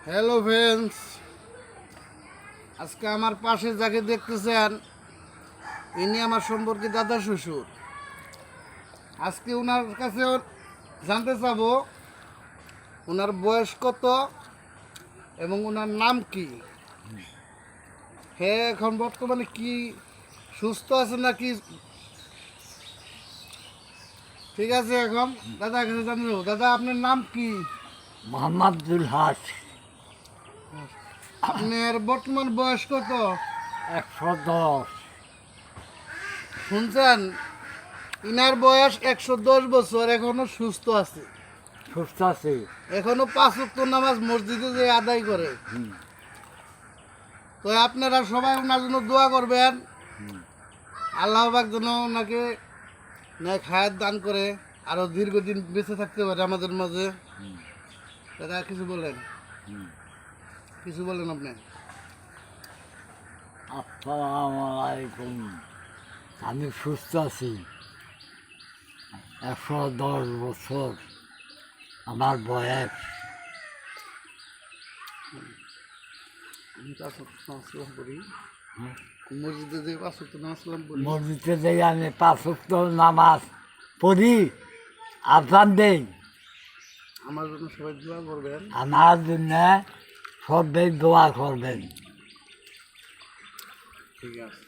Hello friends, আজকে আমার পাশে যাকে দেখতেছেন ইনি আমার সম্পর্কে দাদা শ্বশুর। আজকে ওনার কাছে জানতে চাবো ওনার বয়স কত এবং ওনার নাম কি। হ্যাঁ, এখন বর্তমানে কি সুস্থ আছে নাকি? ঠিক আছে, এখন দাদা কাছে জানতে চাবো। দাদা, আপনার নাম কি? মোহাম্মদুল হাস। আপনার বর্তমান বয়স কত? 110। শুনছেন, ইনার বয়স 110 বছর, এখনো সুস্থ আছে, সুস্থ আছি। এখনো 5 ওয়াক্ত নামাজ মসজিদে যে আদায় করে। তো আপনারা সবাই ওনার জন্য দোয়া করবেন, আল্লাহ পাক যেন ওনাকে নেক হায়াত দান করে আরো দীর্ঘদিন বেঁচে থাকতে পারে আমাদের মাঝে। দাদা কিছু বলেন, কিছু বলেন আপনি। আসসালামু আলাইকুম। আমি সুস্থ আছি। 110 বছর আমার বয়স। আমি 5 ওয়াক্ত নামাজ কালাম করি, মসজিদে যে 5 ওয়াক্ত নামাজ কালাম করি। মসজিদে যাই আমি 5 ওয়াক্ত নামাজ পড়ি, আজান দেই। আমার জন্য সবাই দোয়া করবেন। আমার জন্য সবাই দোয়া করবেন। ঠিক আছে।